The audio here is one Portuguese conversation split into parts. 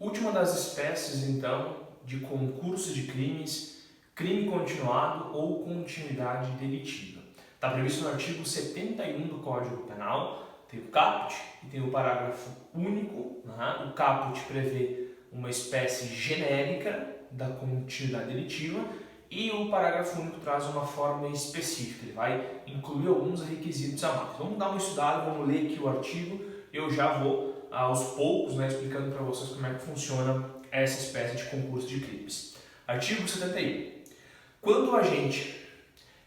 Última das espécies, então, de concurso de crimes, crime continuado ou continuidade delitiva. Está previsto no artigo 71 do Código Penal, tem o caput e tem o parágrafo único. O caput prevê uma espécie genérica da continuidade delitiva e o parágrafo único traz uma forma específica, ele vai incluir alguns requisitos a mais. Vamos dar uma estudada, vamos ler aqui o artigo, eu já vou aos poucos explicando para vocês como é que funciona essa espécie de concurso de crimes. Artigo 71. Quando o agente,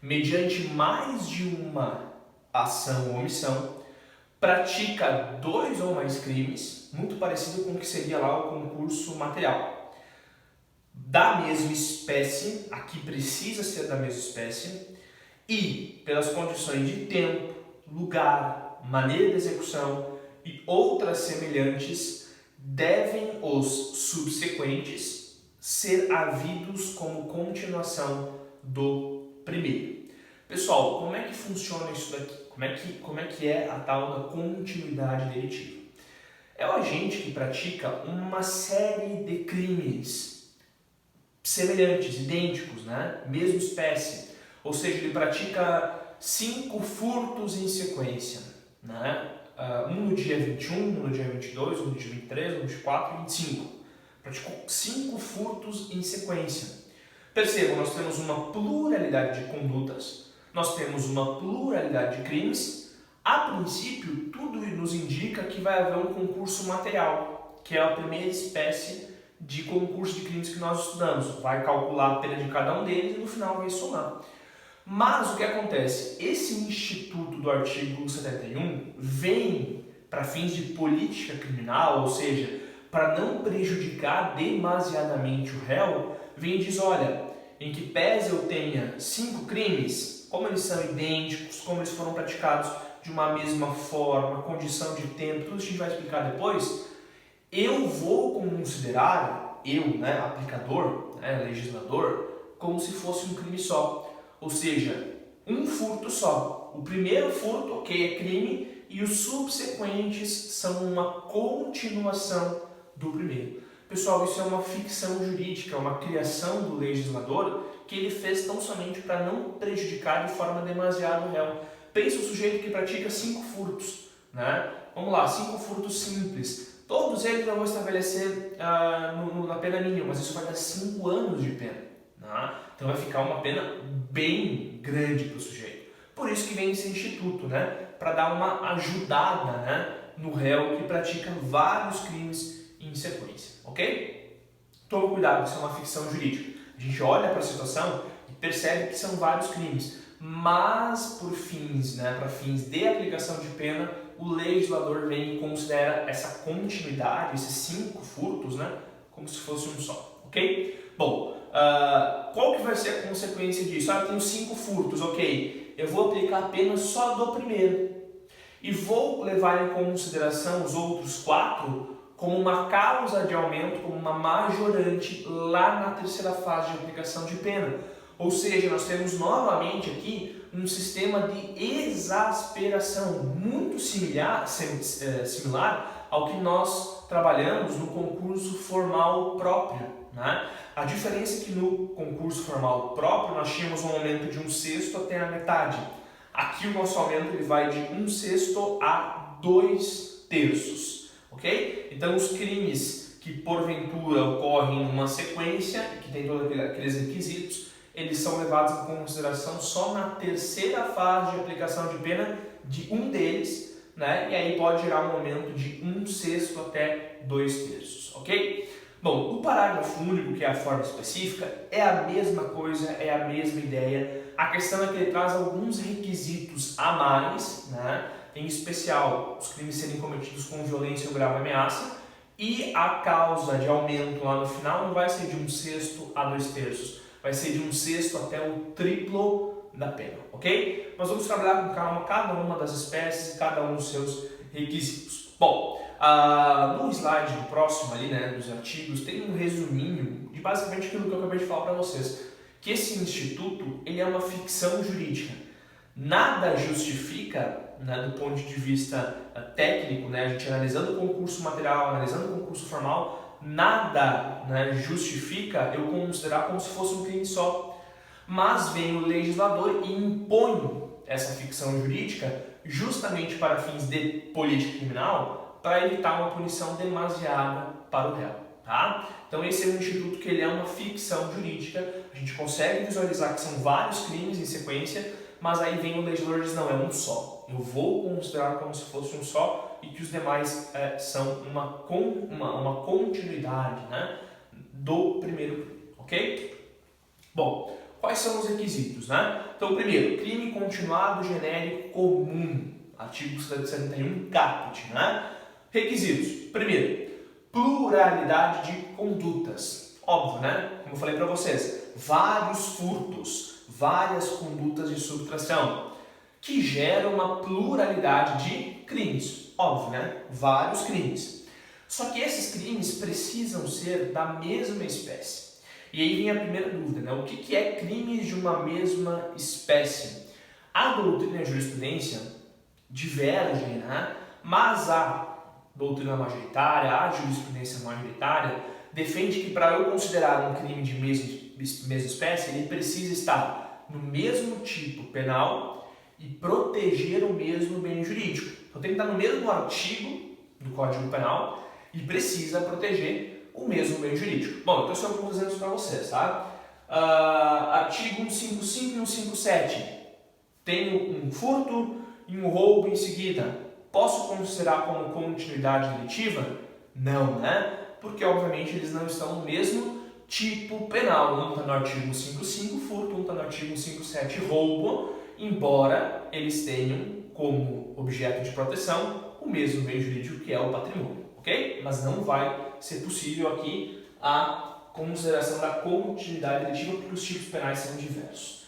mediante mais de uma ação ou omissão, pratica 2 ou mais crimes, muito parecido com o que seria lá o concurso material, da mesma espécie, aqui precisa ser da mesma espécie, e pelas condições de tempo, lugar, maneira de execução e outras semelhantes, devem os subsequentes ser havidos como continuação do primeiro. Pessoal, como é que funciona isso daqui? Como é que é a tal da continuidade delitiva? É o agente que pratica uma série de crimes semelhantes, idênticos, mesma espécie. Ou seja, ele pratica 5 furtos em sequência, um no dia 21, um no dia 22, um no dia 23, um no dia 24 e 25. Praticou 5 furtos em sequência. Percebam, nós temos uma pluralidade de condutas, nós temos uma pluralidade de crimes. A princípio, tudo nos indica que vai haver um concurso material, que é a primeira espécie de concurso de crimes que nós estudamos. Vai calcular a pena de cada um deles e no final vai somar. Mas o que acontece? Esse instituto do artigo 71 vem para fins de política criminal, ou seja, para não prejudicar demasiadamente o réu, vem e diz, olha, em que pese eu tenha 5 crimes, como eles são idênticos, como eles foram praticados de uma mesma forma, condição de tempo, tudo isso a gente vai explicar depois, eu vou considerar, aplicador, legislador, como se fosse um crime só. Ou seja, um furto só. O primeiro furto, é crime, e os subsequentes são uma continuação do primeiro. Pessoal, isso é uma ficção jurídica, uma criação do legislador que ele fez tão somente para não prejudicar de forma demasiado o réu. Pensa o sujeito que pratica 5 furtos, Vamos lá, 5 furtos simples. Todos eles eu vou estabelecer na pena mínima, mas isso vai dar 5 anos de pena. Então vai ficar uma pena bem grande para o sujeito. Por isso que vem esse instituto, para dar uma ajudada no réu que pratica vários crimes em sequência, ok? Toma cuidado, isso é uma ficção jurídica. A gente olha para a situação e percebe que são vários crimes, mas por fins, para fins de aplicação de pena, o legislador vem e considera essa continuidade, esses 5 furtos, como se fosse um só, ok? Bom, qual que vai ser a consequência disso? Eu tenho 5 furtos, ok? Eu vou aplicar a pena só do primeiro e vou levar em consideração os outros 4 como uma causa de aumento, como uma majorante lá na terceira fase de aplicação de pena. Ou seja, nós temos novamente aqui um sistema de exasperação muito similar ao que nós trabalhamos no concurso formal próprio. A diferença é que no concurso formal próprio nós tínhamos um aumento de 1/6 até a metade. Aqui o nosso aumento ele vai de 1/6 a 2/3. Ok? Então, os crimes que porventura ocorrem numa sequência, que tem todos aqueles requisitos, eles são levados em consideração só na terceira fase de aplicação de pena de um deles, e aí pode gerar um aumento de 1/6 até 2/3, ok? Bom, o parágrafo único, que é a forma específica, é a mesma coisa, é a mesma ideia. A questão é que ele traz alguns requisitos a mais, em especial os crimes serem cometidos com violência ou grave ameaça, e a causa de aumento lá no final não vai ser de 1/6 a 2/3, vai ser de 1/6 até o triplo da pena, ok? Nós vamos trabalhar com calma cada uma das espécies e cada um dos seus requisitos. Bom, no slide próximo ali, dos artigos, tem um resuminho de basicamente aquilo que eu acabei de falar para vocês, que esse instituto ele é uma ficção jurídica. Nada justifica, do ponto de vista técnico, a gente analisando o concurso material, analisando o concurso formal, nada, né, justifica eu considerar como se fosse um crime só. Mas vem o legislador e impõe essa ficção jurídica justamente para fins de política criminal, para evitar uma punição demasiada para o réu. Tá? Então esse é um instituto que ele é uma ficção jurídica, a gente consegue visualizar que são vários crimes em sequência, mas aí vem o legislador e diz, não, é um só. Eu vou considerar como se fosse um só e que os demais são uma continuidade, né, do primeiro crime, ok? Bom, quais são os requisitos, né? Então, primeiro, crime continuado genérico comum, artigo 71 caput, né? Requisitos, primeiro, pluralidade de condutas, óbvio, né? Como eu falei para vocês, vários furtos, várias condutas de subtração, que geram uma pluralidade de crimes, óbvio, né? Vários crimes. Só que esses crimes precisam ser da mesma espécie. E aí vem a primeira dúvida, né? O que é crimes de uma mesma espécie? A doutrina e a jurisprudência divergem, né? Mas a doutrina majoritária, a jurisprudência majoritária, defende que para eu considerar um crime de mesma espécie, ele precisa estar no mesmo tipo penal e proteger o mesmo bem jurídico. Então tem que estar no mesmo artigo do Código Penal e precisa proteger o mesmo bem jurídico. Bom, então são alguns exemplos para vocês, tá? Artigo 155 e 157. Tenho um furto e um roubo em seguida. Posso considerar como continuidade delitiva? Não, né? Porque, obviamente, eles não estão no mesmo tipo penal. Um está no artigo 155, furto, um está no artigo 157, roubo, embora eles tenham como objeto de proteção o mesmo bem jurídico que é o patrimônio, ok? Mas não vai ser possível aqui a consideração da continuidade delitiva porque os tipos penais são diversos.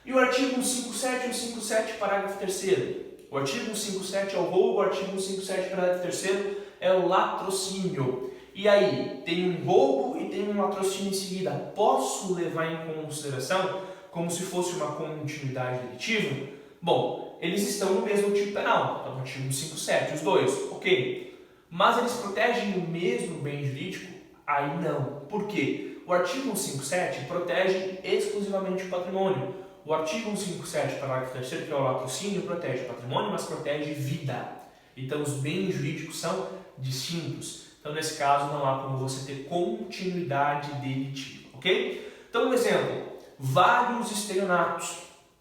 E o artigo 157 e o 157, parágrafo 3º. O artigo 157 é o roubo, o artigo 157, parágrafo 3º, é o latrocínio. E aí, tem um roubo e tem um latrocínio em seguida. Posso levar em consideração como se fosse uma continuidade delitiva? Bom, eles estão no mesmo tipo penal, então o artigo 157, os dois, ok. Mas eles protegem o mesmo bem jurídico? Aí não. Por quê? O artigo 157 protege exclusivamente o patrimônio. O artigo 157, parágrafo 3º, que é o latrocínio, protege patrimônio, mas protege vida. Então, os bens jurídicos são distintos. Então, nesse caso, não há como você ter continuidade delitiva, ok? Então, um exemplo, vários estelionatos,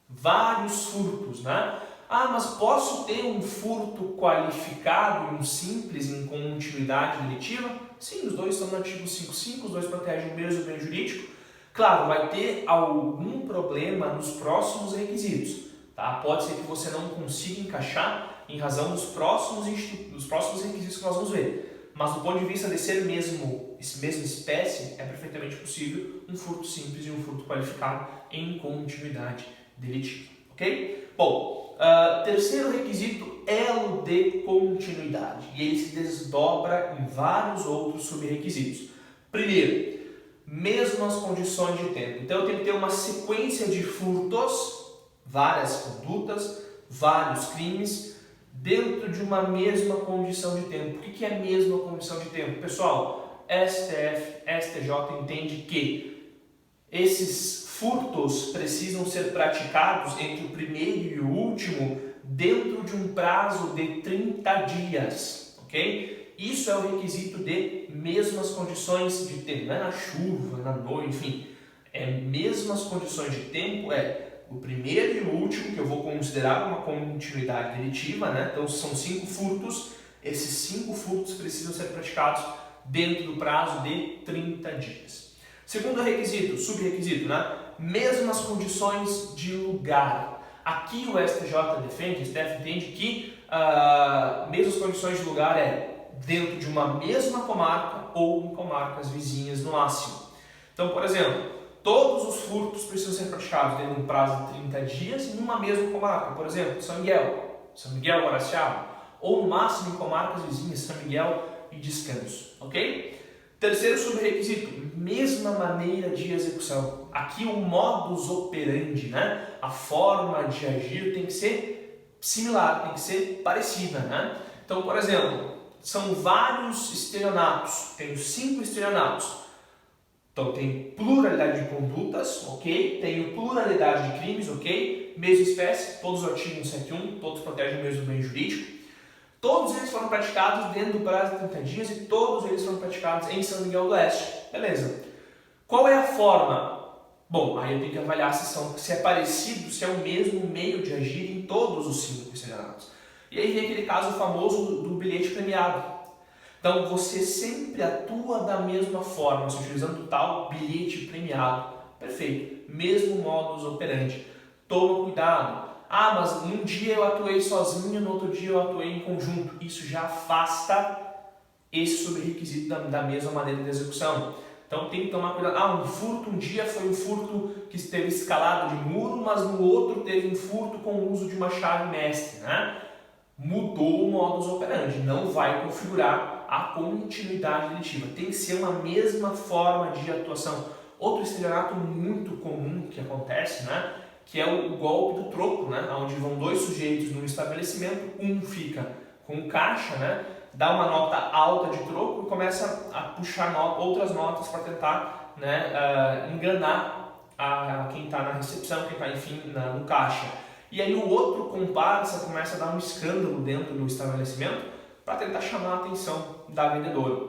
vários furtos, né? Ah, mas posso ter um furto qualificado e um simples em continuidade delitiva? Sim, os dois estão no artigo 155, os dois protegem o mesmo bem jurídico. Claro, vai ter algum problema nos próximos requisitos, tá? Pode ser que você não consiga encaixar em razão dos próximos requisitos que nós vamos ver. Mas do ponto de vista de ser mesma espécie, é perfeitamente possível um furto simples e um furto qualificado em continuidade delitiva, ok? Bom, terceiro requisito, elo de continuidade. E ele se desdobra em vários outros subrequisitos. Primeiro, mesmas condições de tempo. Então eu tenho que ter uma sequência de furtos, várias condutas, vários crimes, dentro de uma mesma condição de tempo. O que é a mesma condição de tempo? Pessoal, STF, STJ entende que esses furtos precisam ser praticados entre o primeiro e o último dentro de um prazo de 30 dias, ok? Isso é o requisito de mesmas condições de tempo, não é na chuva, na noite, enfim, é mesmas condições de tempo, o primeiro e o último, que eu vou considerar uma continuidade delitiva, né? Então são 5 furtos, esses 5 furtos precisam ser praticados dentro do prazo de 30 dias. Segundo requisito, subrequisito, né? Mesmas condições de lugar. Aqui o STJ defende, o STF entende que mesmas condições de lugar dentro de uma mesma comarca ou em comarcas vizinhas no máximo. Então, por exemplo, todos os furtos precisam ser praticados dentro de um prazo de 30 dias em uma mesma comarca. Por exemplo, São Miguel, Guaraciaba, ou no máximo em comarcas vizinhas, São Miguel e Descanso, ok? Terceiro subrequisito, mesma maneira de execução. Aqui o modus operandi, né? A forma de agir tem que ser similar, tem que ser parecida, né? Então, por exemplo, são vários estelionatos, tenho 5 estelionatos. Então tenho pluralidade de condutas, ok? Tenho pluralidade de crimes, ok? Mesma espécie, todos os artigos 171, todos protegem o mesmo bem jurídico. Todos eles foram praticados dentro do prazo de 30 dias e todos eles foram praticados em São Miguel do Oeste. Beleza. Qual é a forma? Bom, aí eu tenho que avaliar se é parecido, se é o mesmo meio de agir em todos os 5 estelionatos. E aí vem aquele caso famoso do bilhete premiado. Então você sempre atua da mesma forma, se utilizando o tal bilhete premiado. Perfeito. Mesmo modus operandi. Toma cuidado. Ah, mas um dia eu atuei sozinho, no outro dia eu atuei em conjunto. Isso já afasta esse subrequisito da mesma maneira de execução. Então tem que tomar cuidado. Ah, um furto, um dia foi um furto que teve escalada de muro, mas no outro teve um furto com o uso de uma chave mestre, né? Mudou o modus operandi, não vai configurar a continuidade delitiva. Tem que ser uma mesma forma de atuação. Outro estelionato muito comum que acontece, né? Que é o golpe do troco, né? Onde vão 2 sujeitos num estabelecimento, um fica com o caixa, né? Dá uma nota alta de troco e começa a puxar outras notas para tentar, né, enganar quem está na recepção, quem está, enfim, no caixa. E aí o outro comparsa começa a dar um escândalo dentro do estabelecimento para tentar chamar a atenção da vendedora,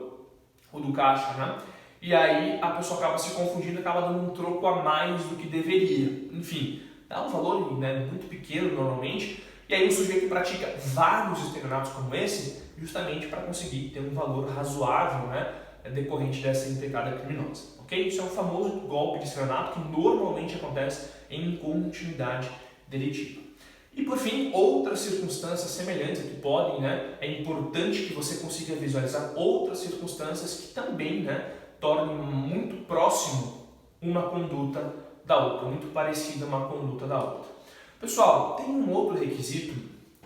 ou do caixa, né? E aí a pessoa acaba se confundindo, acaba dando um troco a mais do que deveria. Enfim, dá um valor, né, muito pequeno normalmente. E aí o sujeito pratica vários estelionatos como esse, justamente para conseguir ter um valor razoável, né, decorrente dessa empreitada criminosa. Ok? Isso é um famoso golpe de estelionato que normalmente acontece em continuidade delitiva. E por fim, outras circunstâncias semelhantes que podem, né, é importante que você consiga visualizar outras circunstâncias que também, né, tornem muito próximo uma conduta da outra, muito parecida uma conduta da outra. Pessoal, tem um outro requisito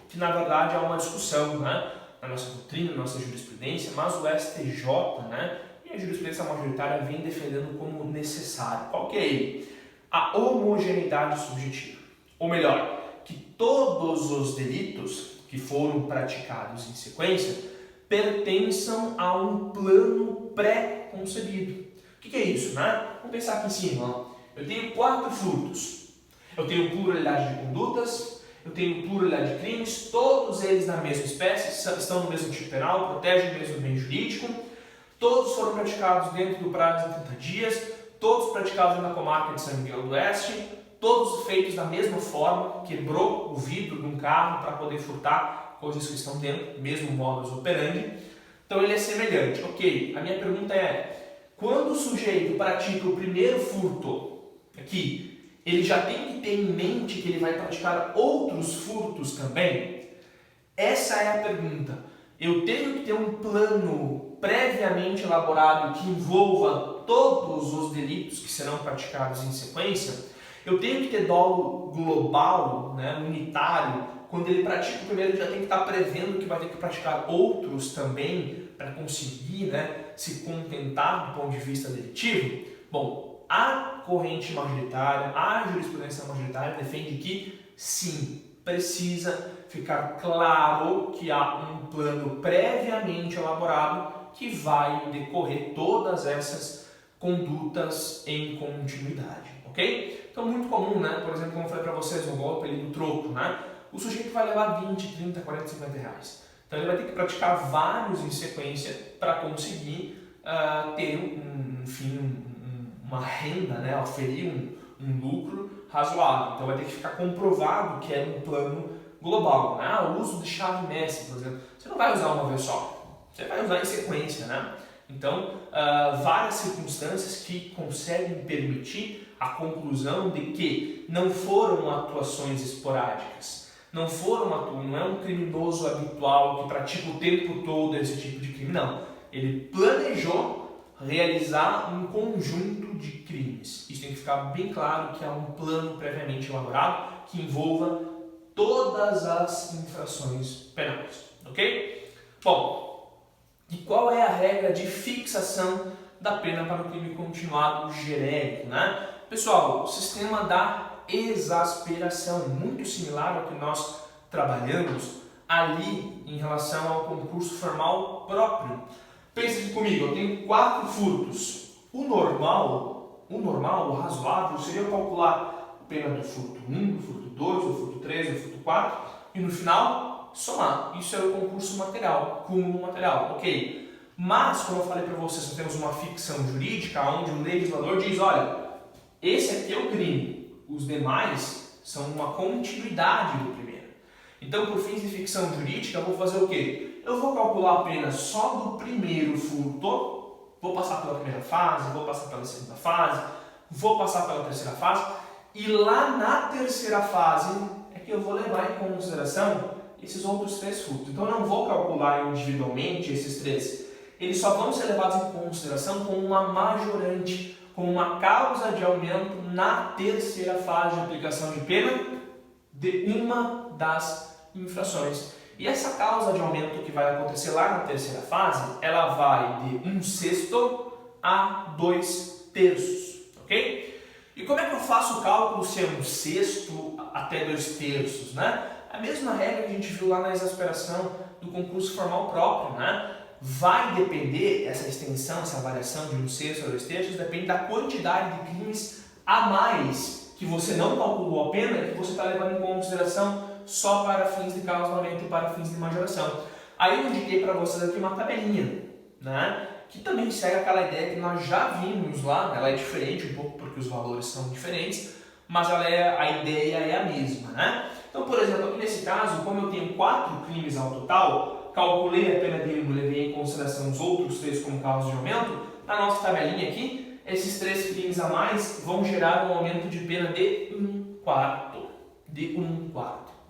que na verdade é uma discussão, né, na nossa doutrina, na nossa jurisprudência, mas o STJ, né, e a jurisprudência majoritária vem defendendo como necessário. Qual que é ele? A homogeneidade subjetiva. Ou melhor, que todos os delitos que foram praticados em sequência pertençam a um plano pré-concebido. O que é isso, né? Vamos pensar aqui em cima. Ó. Eu tenho 4 furtos. Eu tenho pluralidade de condutas, eu tenho pluralidade de crimes, todos eles da mesma espécie, estão no mesmo tipo penal, protegem o mesmo bem jurídico, todos foram praticados dentro do prazo de 30 dias, todos praticados na comarca de São Miguel do Oeste, todos feitos da mesma forma, quebrou o vidro de um carro para poder furtar coisas que estão dentro, mesmo modus operandi. Então ele é semelhante. Ok, a minha pergunta é, quando o sujeito pratica o primeiro furto, aqui, ele já tem que ter em mente que ele vai praticar outros furtos também? Essa é a pergunta. Eu tenho que ter um plano previamente elaborado que envolva todos os delitos que serão praticados em sequência? Eu tenho que ter dolo global, né, unitário? Quando ele pratica o primeiro, ele já tem que estar prevendo que vai ter que praticar outros também para conseguir, né, se contentar do ponto de vista delitivo? Bom, a corrente majoritária, a jurisprudência majoritária defende que sim, precisa ficar claro que há um plano previamente elaborado que vai decorrer todas essas condutas em continuidade, ok? Então, muito comum, né? Por exemplo, como eu falei para vocês, um golpe ali do troco, né? O sujeito vai levar 20, 30, 40, 50 reais. Então, ele vai ter que praticar vários em sequência para conseguir ter, uma renda, né? Oferir um lucro razoável. Então, vai ter que ficar comprovado que é um plano global, né? O uso de chave mestre, por exemplo. Você não vai usar uma vez só, você vai usar em sequência, né? Então, várias circunstâncias que conseguem permitir a conclusão de que não foram atuações esporádicas, não é um criminoso habitual que pratica o tempo todo esse tipo de crime, não. Ele planejou realizar um conjunto de crimes. Isso tem que ficar bem claro que há um plano previamente elaborado que envolva todas as infrações penais, ok? Bom, e qual é a regra de fixação da pena para o crime continuado genérico, né? Pessoal, o sistema da exasperação, muito similar ao que nós trabalhamos ali em relação ao concurso formal formal próprio. Pensa aqui comigo, eu tenho 4 furtos. O normal, o razoável, seria eu calcular a pena do furto 1, do furto 2, do furto 3, do furto 4 e no final somar. Isso é o concurso material, cúmulo material, ok? Mas, como eu falei para vocês, nós temos uma ficção jurídica onde o legislador diz, olha, esse aqui é o crime, os demais são uma continuidade do primeiro. Então, por fins de ficção jurídica, eu vou fazer o quê? Eu vou calcular a pena só do primeiro furto, vou passar pela primeira fase, vou passar pela segunda fase, vou passar pela terceira fase, e lá na terceira fase é que eu vou levar em consideração esses outros 3 furtos. Então, eu não vou calcular individualmente esses 3. Eles só vão ser levados em consideração como uma majorante, como uma causa de aumento na terceira fase de aplicação de pena de uma das infrações. E essa causa de aumento que vai acontecer lá na terceira fase, ela vai de 1/6 a 2/3, ok? E como é que eu faço o cálculo se é 1/6 até 2/3, né? A mesma regra que a gente viu lá na exasperação do concurso formal próprio, né? Vai depender, essa extensão, essa variação de 1/6 a 2/3, depende da quantidade de crimes a mais que você não calculou a pena e que você está levando em consideração só para fins de causa de aumento e para fins de majoração. Aí eu indiquei para vocês aqui uma tabelinha, né? Que também segue aquela ideia que nós já vimos lá, ela é diferente um pouco porque os valores são diferentes, mas a ideia é a mesma, né? Então, por exemplo, aqui nesse caso, como eu tenho 4 crimes ao total, calculei a pena dele, levei em consideração os outros 3 como causa de aumento, na nossa tabelinha aqui, esses 3 crimes a mais vão gerar um aumento de pena de 1/4,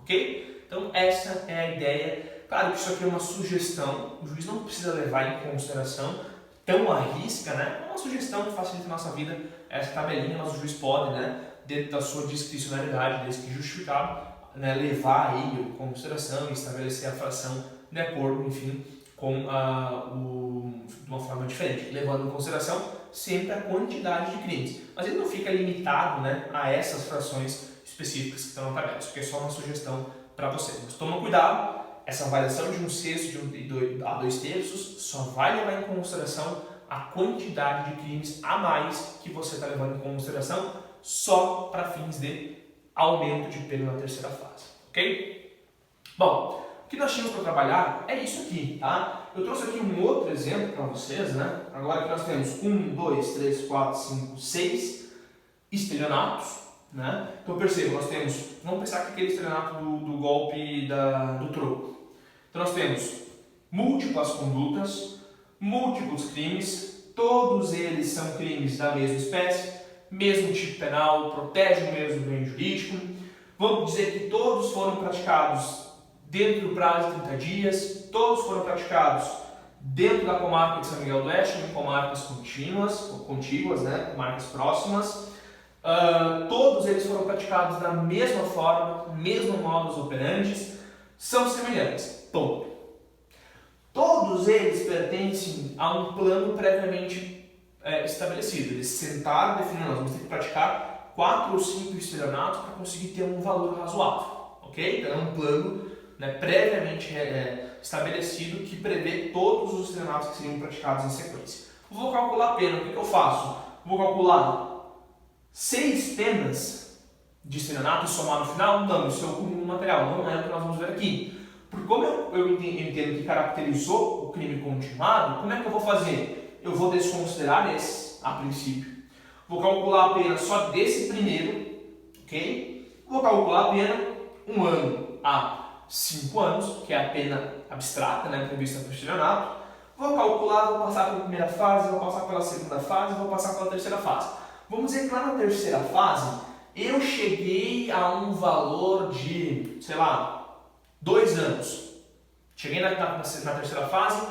ok? Então, essa é a ideia. Claro que isso aqui é uma sugestão, o juiz não precisa levar em consideração tão à risca, né? É uma sugestão que facilita a nossa vida, essa tabelinha, mas o juiz pode, né, dentro da sua discricionalidade, desde que justificado, né, levar aí em consideração e estabelecer a fração de acordo, enfim, com de uma forma diferente, levando em consideração sempre a quantidade de crimes. Mas ele não fica limitado, né, a essas frações específicas que estão na tabela, isso aqui é só uma sugestão para vocês. Mas toma cuidado, essa variação de 1/6 a 2/3 só vai levar em consideração a quantidade de crimes a mais que você está levando em consideração só para fins de aumento de pena na terceira fase, ok? Bom, o que nós tínhamos para trabalhar é isso aqui, tá? Eu trouxe aqui um outro exemplo para vocês, né? Agora que nós temos 1, 2, 3, 4, 5, 6 estelionatos, né? Então perceba, nós temos, vamos pensar que aquele estelionato do golpe do troco. Então nós temos múltiplas condutas, múltiplos crimes, todos eles são crimes da mesma espécie, mesmo tipo penal, protege o mesmo bem jurídico. Vamos dizer que todos foram praticados dentro do prazo de 30 dias, todos foram praticados dentro da comarca de São Miguel do Oeste, em comarcas contíguas, né, comarcas próximas. Todos eles foram praticados da mesma forma, mesmo modus operandi, são semelhantes. Ponto. Todos eles pertencem a um plano previamente estabelecido. Eles sentaram, definiram, nós vamos ter que praticar 4 ou 5 estelionatos para conseguir ter um valor razoável, ok? Então é um plano, né, previamente estabelecido que prevê todos os estelionatos que seriam praticados em sequência. Vou calcular a pena, o que eu faço? Vou calcular 6 penas de estelionato e somar no final? Não, isso é o cúmulo material, não é o que nós vamos ver aqui. Porque como eu entendo que caracterizou o crime continuado, como é que eu vou fazer? Eu vou desconsiderar esse, a princípio. Vou calcular a pena só desse primeiro, ok? Vou calcular a pena 1 ano a 5 anos, que é a pena abstrata, né, prevista para o estelionato. Vou calcular, vou passar pela primeira fase, vou passar pela segunda fase, vou passar pela terceira fase. Vamos dizer que lá na terceira fase, eu cheguei a um valor de, sei lá, 2 anos. Cheguei na terceira fase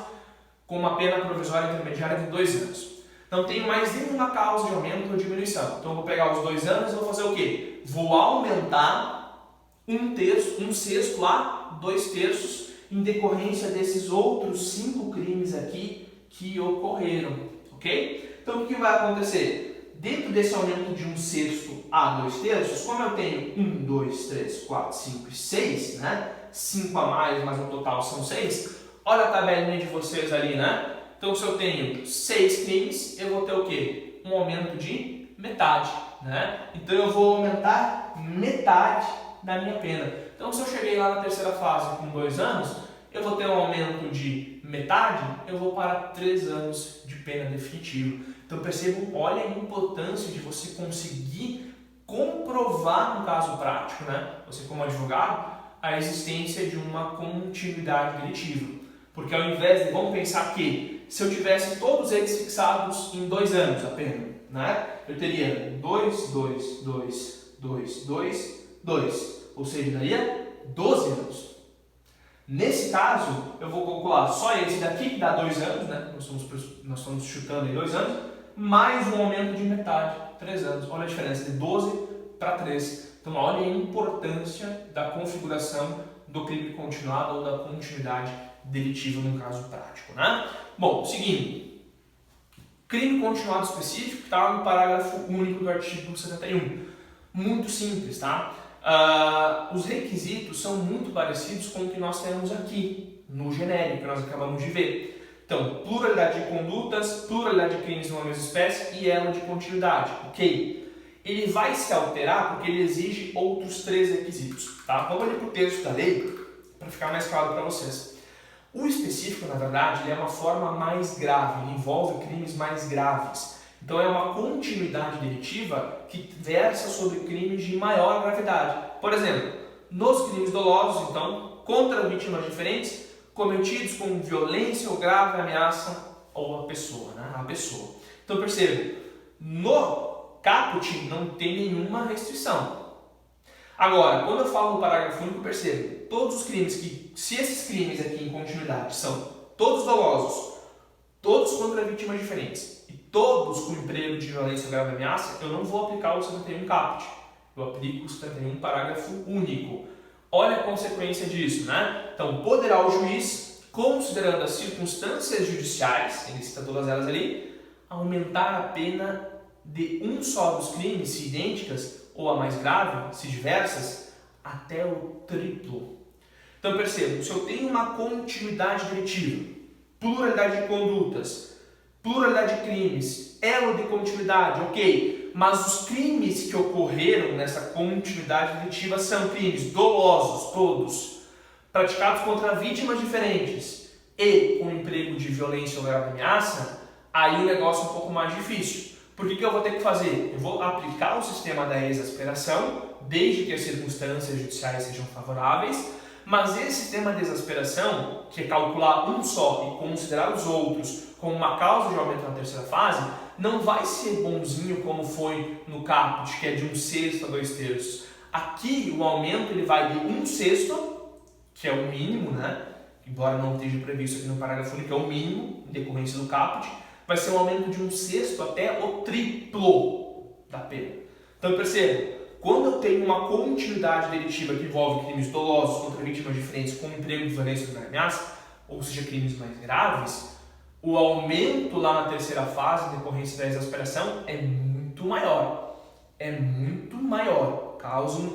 com uma pena provisória intermediária de 2 anos. Não tenho mais nenhuma causa de aumento ou diminuição. Então eu vou pegar os 2 anos e vou fazer o quê? Vou aumentar 1/6 lá, 2/3, em decorrência desses outros 5 crimes aqui que ocorreram, ok? Então o que vai acontecer? Dentro desse aumento de 1/6 a 2/3, como eu tenho 1, 2, 3, 4, 5 e 6, né? 5 a mais, mas no total são 6, Olha a tabelinha de vocês ali, né? Então, se eu tenho 6 crimes, eu vou ter o quê? Um aumento de metade, né? Então, eu vou aumentar metade da minha pena. Então, se eu cheguei lá na terceira fase com 2 anos, eu vou ter um aumento de metade, eu vou para 3 anos de pena definitiva. Então, percebam, olha a importância de você conseguir comprovar no caso prático, né? Você como advogado, a existência de uma continuidade delitiva. Porque ao invés de, vamos pensar que se eu tivesse todos eles fixados em 2 anos apenas, né? Eu teria 2, 2, 2, 2, 2, 2, ou seja, daria 12 anos. Nesse caso, eu vou calcular só esse daqui, que dá 2 anos, né? Nós estamos chutando em 2 anos, mais um aumento de metade, 3 anos. Olha a diferença de 12 para 3. Então, olha a importância da configuração do crime continuado ou da continuidade delitiva no caso prático, né? Bom, seguindo. Crime continuado específico está no parágrafo único do artigo 71. Muito simples, tá? Os requisitos são muito parecidos com o que nós temos aqui, no genérico, que nós acabamos de ver. Então, pluralidade de condutas, pluralidade de crimes de uma mesma espécie e elo de continuidade, ok? Ele vai se alterar porque ele exige outros 3 requisitos, tá? Vamos ali para o texto da lei para ficar mais claro para vocês. O específico, na verdade, ele é uma forma mais grave, ele envolve crimes mais graves. Então é uma continuidade delitiva que versa sobre crimes de maior gravidade. Por exemplo, nos crimes dolosos, então, contra vítimas diferentes, cometidos com violência ou grave ameaça ou a pessoa, né? A pessoa. Então perceba, no caput não tem nenhuma restrição. Agora, quando eu falo no parágrafo único, perceba, todos os crimes que, se esses crimes aqui em continuidade são todos dolosos, todos contra vítimas diferentes e todos com emprego de violência ou grave ameaça, eu não vou aplicar o 71 caput. Eu aplico o 71 parágrafo único. Olha a consequência disso, né? Então, poderá o juiz, considerando as circunstâncias judiciais, ele cita todas elas ali, aumentar a pena de um só dos crimes, se idênticas, ou a mais grave, se diversas, até o triplo. Então, percebam, se eu tenho uma continuidade delitiva, pluralidade de condutas, pluralidade de crimes, elo de continuidade, ok, mas os crimes que ocorreram nessa continuidade delitiva são crimes dolosos, todos, praticados contra vítimas diferentes e com emprego de violência ou grave ameaça, aí o negócio é um pouco mais difícil. Por que eu vou ter que fazer? Eu vou aplicar o sistema da exasperação, desde que as circunstâncias judiciais sejam favoráveis, mas esse sistema de exasperação, que é calcular um só e considerar os outros como uma causa de aumento na terceira fase, não vai ser bonzinho como foi no caput, que é de 1/6 a 2/3. Aqui o aumento ele vai de 1/6, que é o mínimo, né? Embora não esteja previsto aqui no parágrafo único, é o mínimo, em decorrência do caput, vai ser um aumento de 1/6 até o triplo da pena. Então perceba, quando eu tenho uma continuidade delitiva que envolve crimes dolosos contra vítimas diferentes com emprego de violência ou ameaça, ou seja, crimes mais graves, o aumento lá na terceira fase, em decorrência da exasperação, é muito maior. É muito maior. Causa não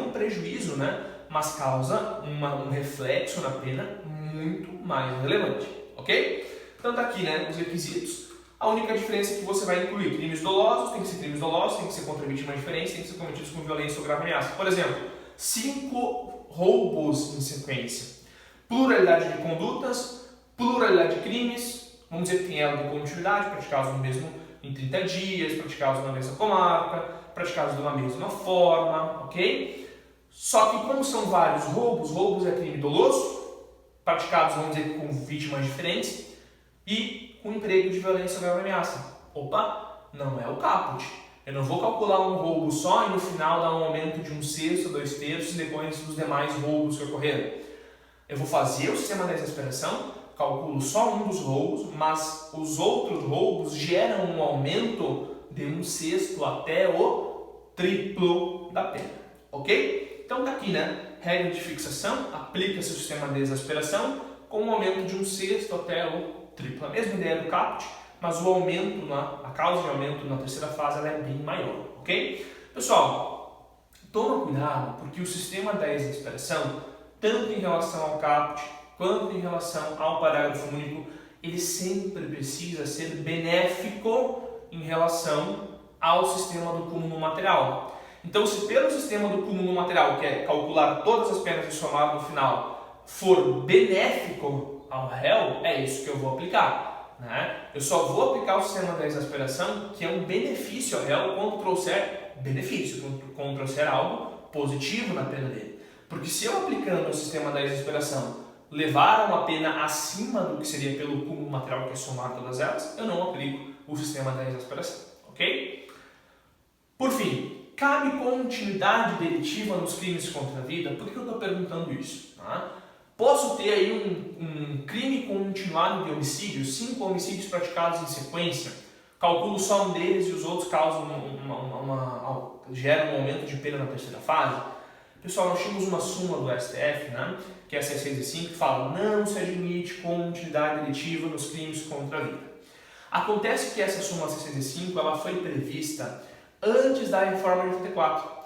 um prejuízo, né? Mas causa um reflexo na pena muito mais relevante. Ok? Então tá aqui, né, os requisitos. A única diferença é que você vai incluir crimes dolosos, tem que ser crimes dolosos, tem que ser contra vítimas diferentes, tem que ser cometidos com violência ou grave ameaça. Por exemplo, 5 roubos em sequência. Pluralidade de condutas, pluralidade de crimes, vamos dizer que tem elo de continuidade, praticados no mesmo em 30 dias, praticados na mesma comarca, praticados de uma mesma forma, ok? Só que como são vários roubos é crime doloso, praticados, vamos dizer, com vítimas diferentes, e com emprego de violência ou grave ameaça. Opa, não é o caput. Eu não vou calcular um roubo só e no final dar um aumento de 1/6 a 2/3 em decorrência dos demais roubos que ocorreram. Eu vou fazer o sistema da exasperação, calculo só um dos roubos, mas os outros roubos geram um aumento de 1/6 até o triplo da pena. Ok? Então tá aqui, né? Regra de fixação, aplica-se o sistema de exasperação com um aumento de 1/6 até o triplo. A mesma ideia do caput, mas o aumento, a causa de aumento na terceira fase ela é bem maior, ok? Pessoal, toma cuidado porque o sistema da exasperação, tanto em relação ao caput quanto em relação ao parágrafo único, ele sempre precisa ser benéfico em relação ao sistema do cúmulo material. Então, se pelo sistema do cúmulo material, que é calcular todas as penas e somar no final, for benéfico ao réu, é isso que eu vou aplicar, né? Eu só vou aplicar o sistema da exasperação, que é um benefício ao réu, quando trouxer benefício, quando trouxer algo positivo na pena dele. Porque se eu aplicando o sistema da exasperação levar a uma pena acima do que seria pelo cúmulo material, que é somar todas elas, eu não aplico o sistema da exasperação, ok? Por fim, cabe continuidade delitiva nos crimes contra a vida? Por que eu estou perguntando isso? Tá? Posso ter aí um crime continuado de homicídio, 5 homicídios praticados em sequência, calculo só um deles e os outros causam geram um aumento de pena na terceira fase? Pessoal, nós tínhamos uma súmula do STF, né, que é a 605, que fala: não se admite continuidade delitiva nos crimes contra a vida. Acontece que essa súmula 605 ela foi prevista antes da reforma de 84.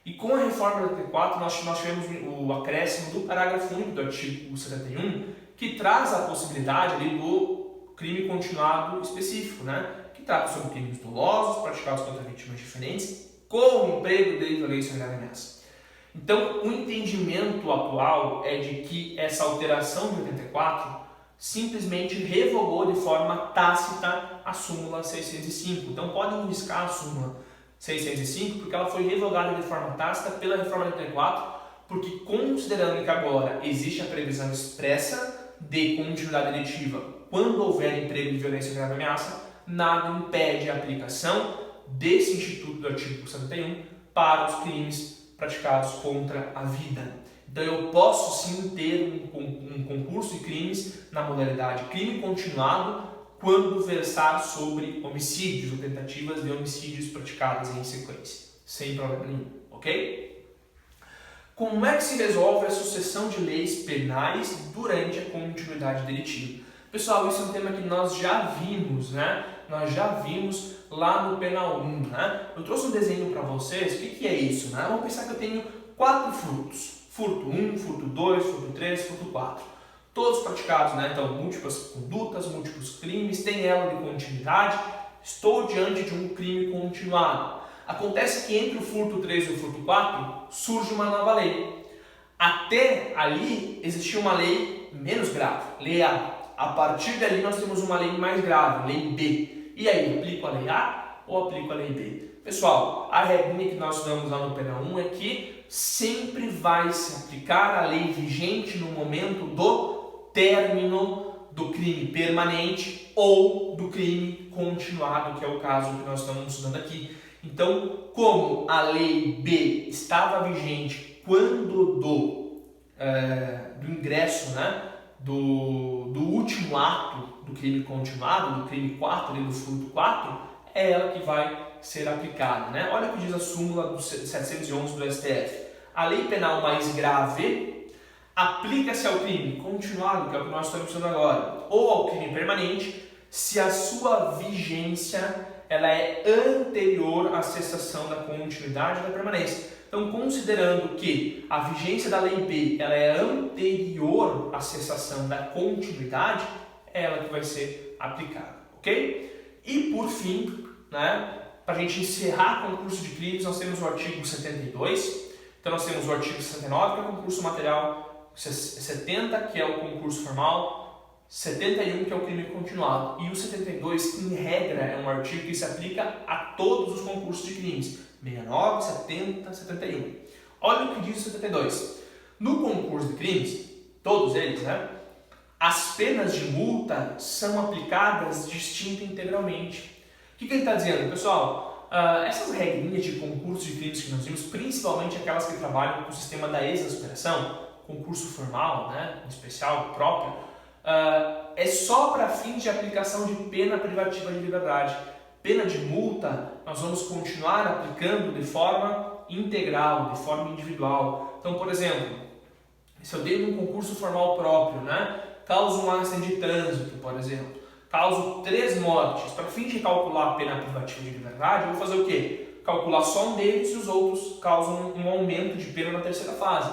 E com a reforma de 84 nós tivemos o acréscimo do parágrafo único do artigo 71, que traz a possibilidade ali do crime continuado específico, né, que trata sobre crimes dolosos praticados contra vítimas diferentes, com emprego de violência ou grave ameaça. Então, o entendimento atual é de que essa alteração de 84 simplesmente revogou de forma tácita a súmula 605. Então, podem riscar a súmula 605 porque ela foi revogada de forma tácita pela reforma de 84, porque considerando que agora existe a previsão expressa de continuidade delitiva quando houver emprego de violência ou grave ameaça, nada impede a aplicação desse instituto do artigo 71 para os crimes praticados contra a vida. Então eu posso sim ter um concurso de crimes na modalidade crime continuado quando versar sobre homicídios ou tentativas de homicídios praticados em sequência, sem problema nenhum, ok? Como é que se resolve a sucessão de leis penais durante a continuidade delitiva? Pessoal, isso é um tema que nós já vimos, né? Nós já vimos lá no Penal 1, né? Eu trouxe um desenho para vocês. O que é isso, né? Vamos pensar que eu tenho 4 furtos. Furto 1, furto 2, furto 3, furto 4. Todos praticados, né? Então, múltiplas condutas, múltiplos crimes, tem elo de continuidade. Estou diante de um crime continuado. Acontece que entre o furto 3 e o furto 4 surge uma nova lei. Até ali existia uma lei menos grave, lei A. A partir dali nós temos uma lei mais grave, lei B. E aí, aplico a lei A ou aplico a lei B? Pessoal, a regrinha que nós estudamos lá no Penal 1 é que sempre vai se aplicar a lei vigente no momento do término do crime permanente ou do crime continuado, que é o caso que nós estamos estudando aqui. Então, como a lei B estava vigente quando do ingresso, né, do último ato do crime continuado, do crime 4, do furto 4, é ela que vai ser aplicada, né? Olha o que diz a súmula do 711 do STF. A lei penal mais grave aplica-se ao crime continuado, que é o que nós estamos estudando agora, ou ao crime permanente, se a sua vigência ela é anterior à cessação da continuidade da permanência. Então, considerando que a vigência da lei B ela é anterior à cessação da continuidade, é ela que vai ser aplicada, ok? E por fim, né, para a gente encerrar concurso de crimes, nós temos o artigo 72, então nós temos o artigo 69, que é o concurso material, 70, que é o concurso formal, 71, que é o crime continuado, e o 72, em regra, é um artigo que se aplica a todos os concursos de crimes, 69, 70, 71. Olha o que diz o 72. No concurso de crimes, todos eles, né, as penas de multa são aplicadas distinta integralmente. O que ele está dizendo, pessoal? Essas regrinhas de concurso de crimes que nós vimos, principalmente aquelas que trabalham com o sistema da exasperação, concurso formal, né, especial, próprio, é só para fins de aplicação de pena privativa de liberdade. Pena de multa, nós vamos continuar aplicando de forma integral, de forma individual. Então, por exemplo, se eu dei um concurso formal próprio, né, causo um acidente de trânsito, por exemplo, causo 3 mortes, para fim de calcular a pena privativa de liberdade, eu vou fazer o quê? Calcular só um deles e os outros causam um aumento de pena na terceira fase.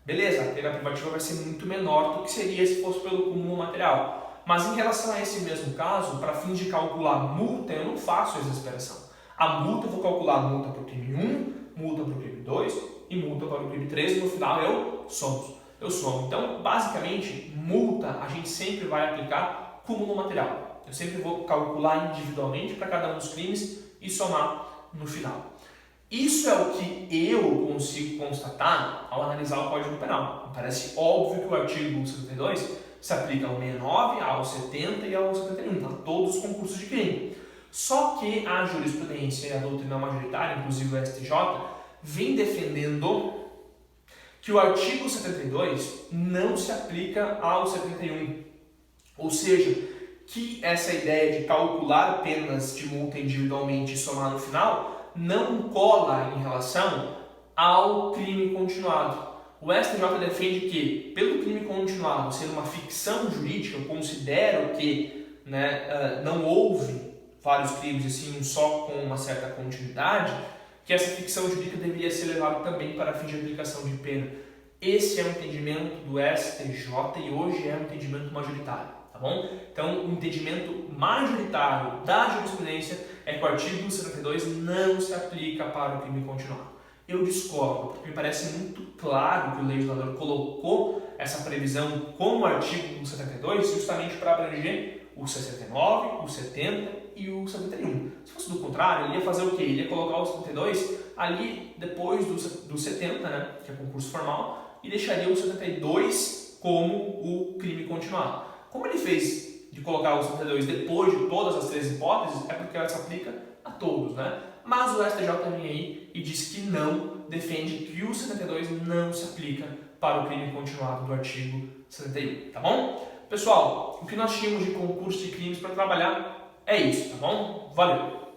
beleza, a pena privativa vai ser muito menor do que seria se fosse pelo cúmulo material. Mas em relação a esse mesmo caso, para fins de calcular multa, eu não faço essa expressão. A multa, eu vou calcular a multa para o crime 1, multa para o crime 2 e multa para o crime 3, e no final eu somo. Então, basicamente, multa a gente sempre vai aplicar cúmulo material. Eu sempre vou calcular individualmente para cada um dos crimes e somar no final. Isso é o que eu consigo constatar ao analisar o Código Penal. Me parece óbvio que o artigo 72 se aplica ao 69, ao 70 e ao 71, a todos os concursos de crime. Só que a jurisprudência e a doutrina majoritária, inclusive o STJ, vem defendendo que o artigo 72 não se aplica ao 71. Ou seja, que essa ideia de calcular penas de multa individualmente e somar no final não cola em relação ao crime continuado. O STJ defende que, pelo crime continuado ser uma ficção jurídica, eu considero que não houve vários crimes, e sim um só com uma certa continuidade, que essa ficção jurídica deveria ser levada também para fim de aplicação de pena. Esse é o entendimento do STJ e hoje é um entendimento majoritário, tá bom? Então, o entendimento majoritário da jurisprudência é que o artigo 72 não se aplica para o crime continuado. Eu discordo, porque me parece muito claro que o legislador colocou essa previsão como artigo 72 justamente para abranger o 69, o 70 e o 71. Se fosse do contrário, ele ia fazer o quê? Ele ia colocar o 72 ali depois do 70, que é concurso formal, e deixaria o 72 como o crime continuado. Como ele fez de colocar o 72 depois de todas as três hipóteses, é porque ela se aplica a todos, Mas o STJ vem aí e diz que não, defende que o 72 não se aplica para o crime continuado do artigo 71, tá bom? Pessoal, o que nós tínhamos de concurso de crimes para trabalhar é isso, tá bom? Valeu!